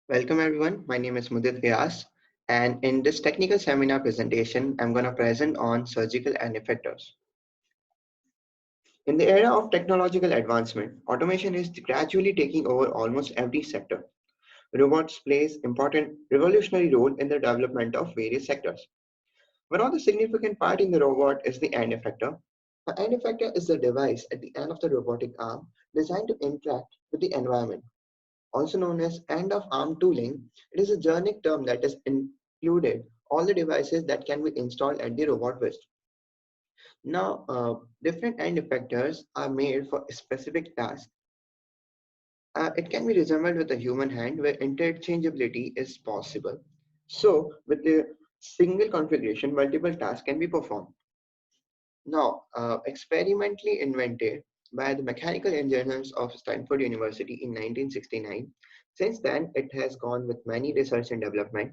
Welcome everyone. My name is Mudit Vyas, and in this technical seminar presentation, I'm going to present on surgical and effectors. In the era of technological advancement, automation is gradually taking over almost every sector. Robots plays important revolutionary role in the development of various sectors. One of the significant part in the robot is the end effector. The end effector is the device at the end of the robotic arm designed to interact with the environment. Also known as end-of-arm tooling, it is a generic term that is included all the devices that can be installed at the robot wrist. Now, different end effectors are made for specific tasks. It can be resembled with a human hand where interchangeability is possible. So, with a single configuration, multiple tasks can be performed. Now, experimentally invented by the mechanical engineers of Stanford University in 1969, since then it has gone with many research and development,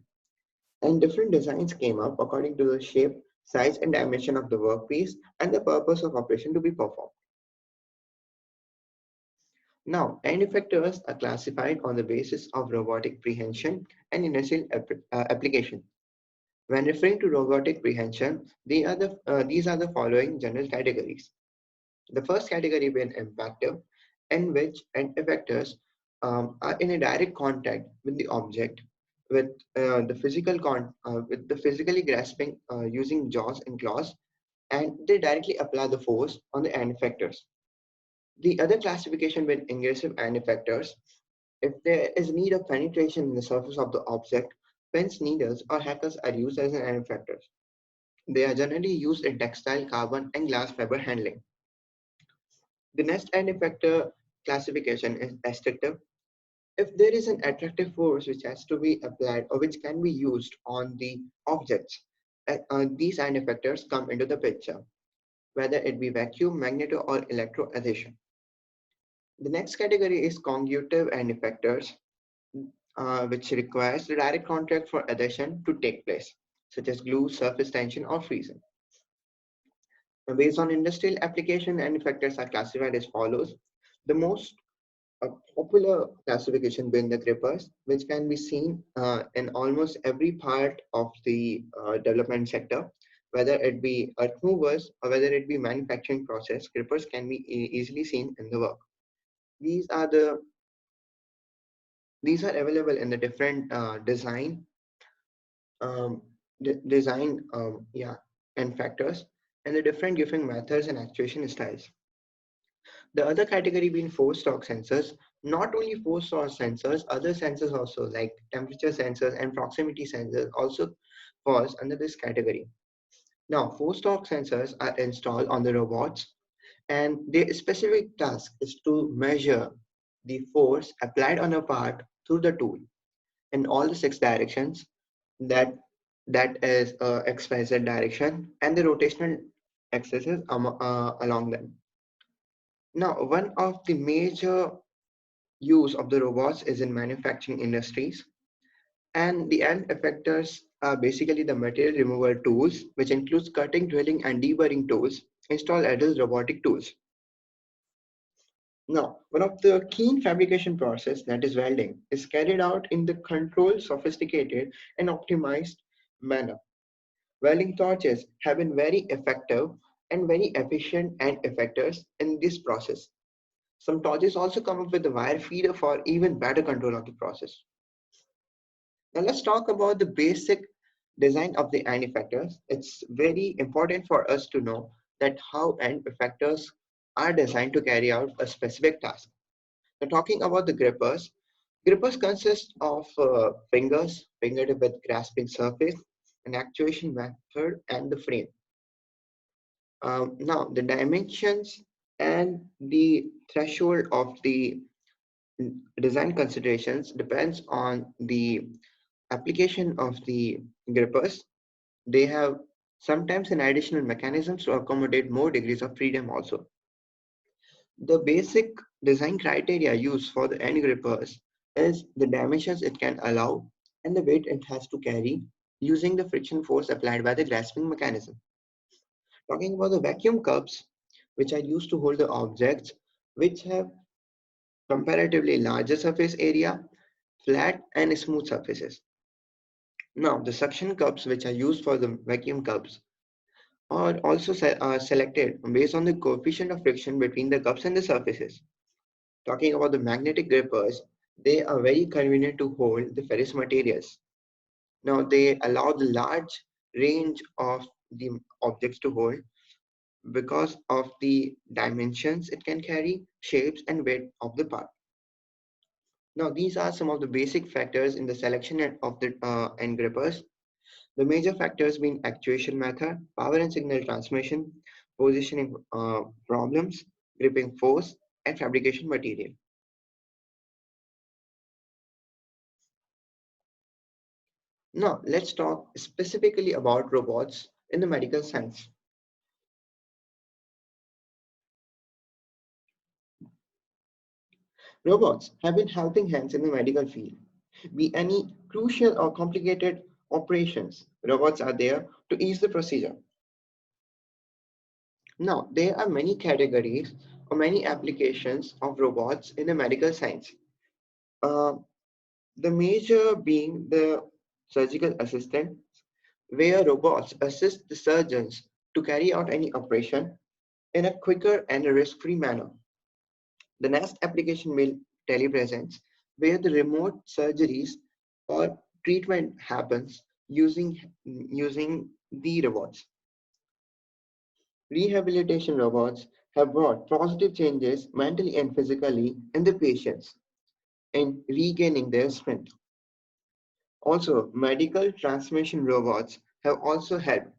and different designs came up according to the shape, size, and dimension of the workpiece and the purpose of operation to be performed. Now, end effectors are classified on the basis of robotic prehension and initial application. When referring to robotic prehension, these are the following general categories. The first category being impactive, in which end effectors are in a direct contact with the object, with with the physically grasping using jaws and claws, and they directly apply the force on the end effectors. The other classification with ingressive end effectors, if there is need of penetration in the surface of the object, pens, needles, or hackers are used as an end effectors. They are generally used in textile, carbon, and glass fiber handling. The next end effector classification is restrictive. If there is an attractive force which has to be applied or which can be used on the objects, these end effectors come into the picture, whether it be vacuum, magneto, or electroadhesion. The next category is conjugative end effectors, which requires the direct contact for adhesion to take place, such as glue, surface tension, or freezing. Now, based on industrial application, end effectors are classified as follows. The most a popular classification being the grippers, which can be seen in almost every part of the development sector, whether it be earth movers or whether it be manufacturing process, grippers can be easily seen in the work. These are the these are available in the different um, design, and factors, and the different giving methods and actuation styles. The other category being force torque sensors, not only force torque sensors, other sensors also like temperature sensors and proximity sensors also falls under this category. Now, force torque sensors are installed on the robots, and their specific task is to measure the force applied on a part through the tool in all the six directions, that that is XYZ direction, and the rotational axis along them. Now, one of the major use of the robots is in manufacturing industries, and the end effectors are basically the material removal tools, which includes cutting, drilling, and deburring tools installed as robotic tools. Now, one of the key fabrication process, that is welding, is carried out in the controlled, sophisticated, and optimized manner. Welding torches have been very effective and very efficient end effectors in this process. Some torches also come up with a wire feeder for even better control of the process. Now let's talk about the basic design of the end effectors. It's very important for us to know that how end effectors are designed to carry out a specific task. Now talking about the grippers, grippers consist of fingers, fingertip with grasping surface, an actuation method, and the frame. Now the dimensions and the threshold of the design considerations depends on the application of the grippers. They have sometimes an additional mechanisms to accommodate more degrees of freedom also. The basic design criteria used for the end grippers is the dimensions it can allow and the weight it has to carry using the friction force applied by the grasping mechanism. Talking about the vacuum cups, which are used to hold the objects which have comparatively larger surface area, flat and smooth surfaces. Now, the suction cups, which are used for the vacuum cups, are also selected based on the coefficient of friction between the cups and the surfaces. Talking about the magnetic grippers, they are very convenient to hold the ferrous materials. Now, they allow the large range of the objects to hold because of the dimensions it can carry, shapes, and weight of the part. Now, these are some of the basic factors in the selection of the end grippers. The major factors being actuation method, power and signal transmission, positioning problems, gripping force, and fabrication material. Now, let's talk specifically about robots in the medical science. Robots have been helping hands in the medical field. Be any crucial or complicated operations, robots are there to ease the procedure. Now, there are many categories or many applications of robots in the medical science. Uh, the major being the surgical assistant, where robots assist the surgeons to carry out any operation in a quicker and risk-free manner. The next application will telepresence, where the remote surgeries or treatment happens using the robots. Rehabilitation robots have brought positive changes mentally and physically in the patients in regaining their strength. Also, medical transmission robots have also helped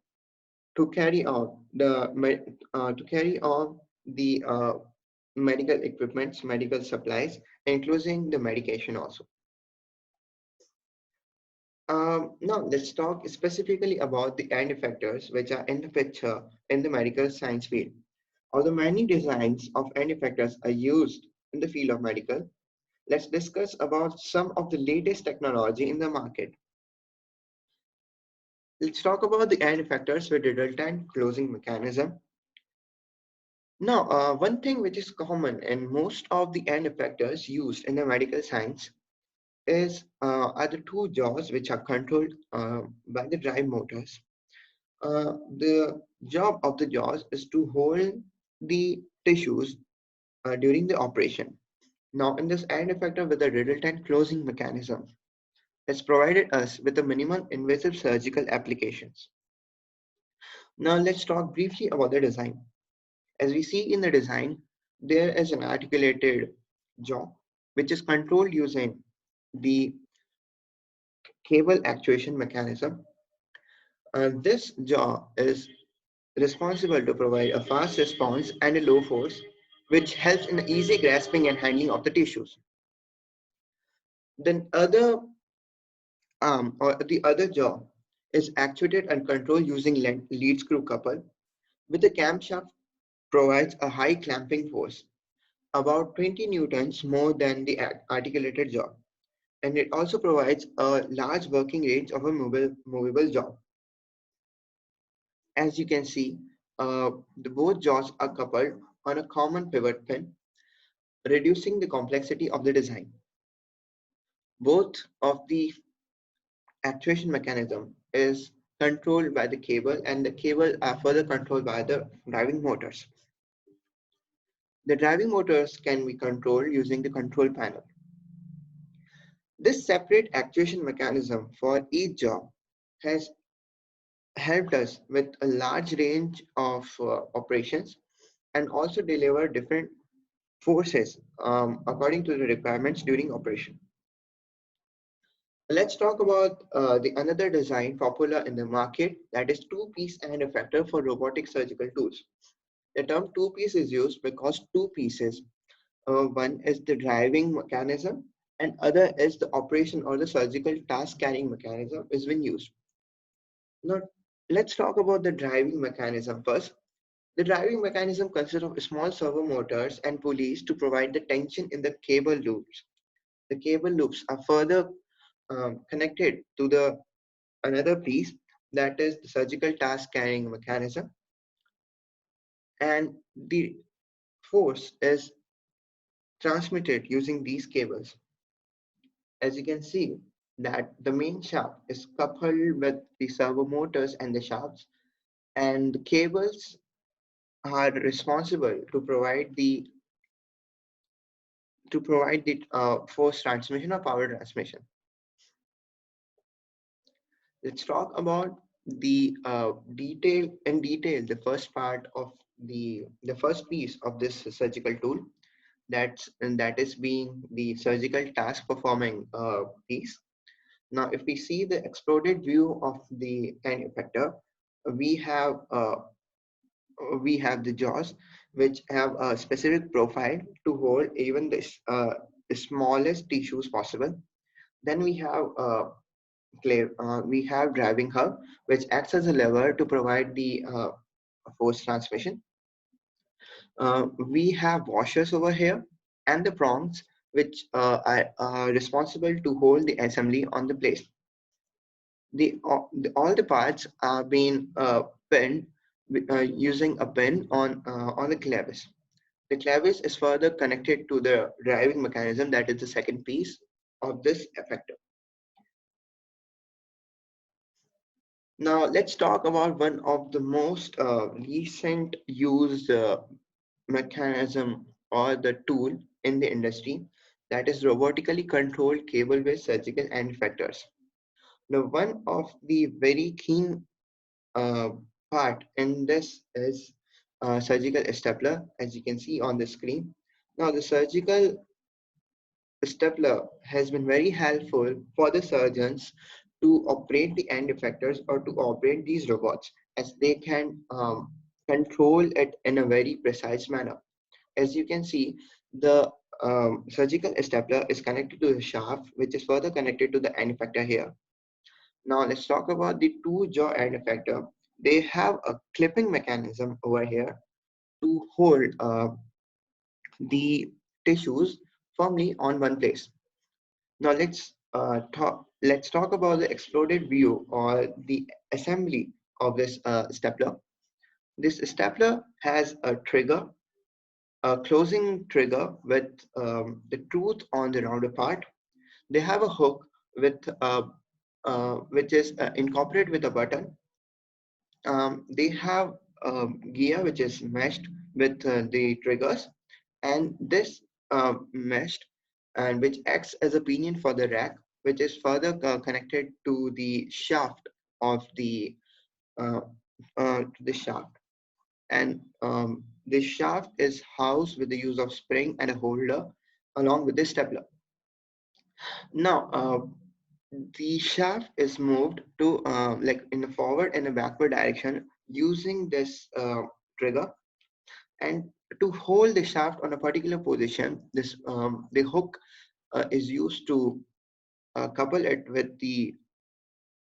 to carry out the medical equipments, medical supplies, including the medication also. Now let's talk specifically about the end effectors which are in the picture in the medical science field. Although many designs of end effectors are used in the field of medical, let's discuss about some of the latest technology in the market. Let's talk about the end effectors with redundant closing mechanism. Now, one thing which is common in most of the end effectors used in the medical science are the two jaws which are controlled by the drive motors. The job of the jaws is to hold the tissues during the operation. Now, in this end effector with a redundant closing mechanism, it's provided us with a minimum invasive surgical applications. Now, let's talk briefly about the design. As we see in the design, there is an articulated jaw, which is controlled using the cable actuation mechanism. This jaw is responsible to provide a fast response and a low force, which helps in the easy grasping and handling of the tissues. Then other arm or the other jaw is actuated and controlled using lead screw couple, with the camshaft provides a high clamping force, about 20 newtons more than the articulated jaw, and it also provides a large working range of a movable jaw. As you can see, the both jaws are coupled on a common pivot pin, reducing the complexity of the design. Both of the actuation mechanism is controlled by the cable, and the cable are further controlled by the driving motors. The driving motors can be controlled using the control panel. This separate actuation mechanism for each jaw has helped us with a large range of operations and also deliver different forces according to the requirements during operation. Let's talk about the another design popular in the market, that is two-piece end effector for robotic surgical tools. The term two-piece is used because two pieces, one is the driving mechanism and other is the operation or the surgical task carrying mechanism is being used. Now, let's talk about the driving mechanism first. The driving mechanism consists of small servo motors and pulleys to provide the tension in the cable loops. The cable loops are further connected to the another piece, that is the surgical task carrying mechanism, and the force is transmitted using these cables. As you can see that the main shaft is coupled with the servo motors and the shafts, and the cables are responsible to provide the force transmission or power transmission. Let's talk about the detail the first part of the first piece of this surgical tool, that is being the surgical task performing piece. Now, if we see the exploded view of the end effector, we have uh, we have the jaws, which have a specific profile to hold even the smallest tissues possible. Then we have driving hub, which acts as a lever to provide the force transmission. We have washers over here and the prongs, which are responsible to hold the assembly on the place. All the parts are being pinned using a pin on the clevis. The clevis is further connected to the driving mechanism, that is the second piece of this effector. Now let's talk about one of the most recent used mechanism or the tool in the industry, that is robotically controlled cable-based surgical end effectors. Now, one of the very keen uh, part in this is surgical stapler, as you can see on the screen. Now, the surgical stapler has been very helpful for the surgeons to operate the end effectors or to operate these robots, as they can control it in a very precise manner. As you can see, the surgical stapler is connected to the shaft, which is further connected to the end effector here. Now let's talk about the two jaw end effector. They have a clipping mechanism over here to hold the tissues firmly on one place. Now let's talk about the exploded view or the assembly of this stapler. This stapler has a closing trigger with the tooth on the rounder part. They have a hook which is incorporated with a button. They have a gear which is meshed with the triggers, and this meshed and which acts as a pinion for the rack, which is further connected to the shaft of uh, the shaft. And the shaft is housed with the use of spring and a holder along with the stapler. Now, the shaft is moved to like in the forward and a backward direction using this trigger, and to hold the shaft on a particular position, this the hook is used to couple it with the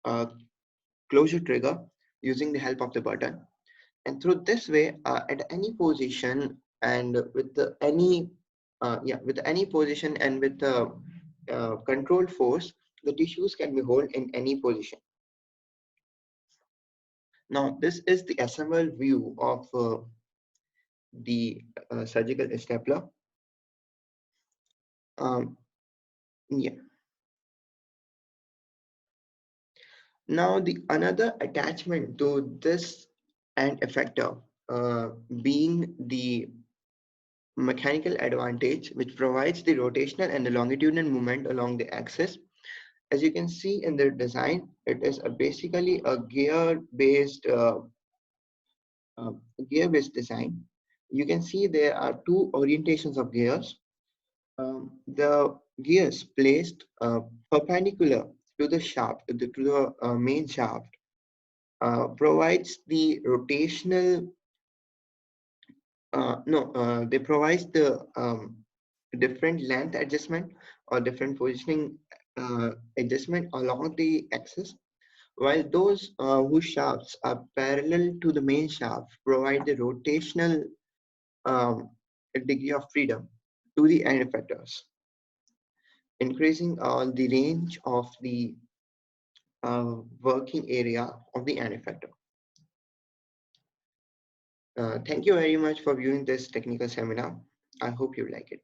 uh, closure trigger using the help of the button. And through this way, at any position and with the any with any position and with the controlled force, the tissues can be held in any position. Now, this is the assembled view of the surgical stapler. Um, yeah. Now, the another attachment to this and effector being the mechanical advantage, which provides the rotational and the longitudinal movement along the axis. As you can see in the design, it is basically a uh, gear-based design. You can see there are two orientations of gears. The gears placed perpendicular to the shaft, to the main shaft, provides the rotational. No, they provides the different length adjustment or different positioning adjustment along the axis, while those whose shafts are parallel to the main shaft provide the rotational um, degree of freedom to the end effectors, increasing the range of the working area of the end effector. Thank you very much for viewing this technical seminar. I hope you like it.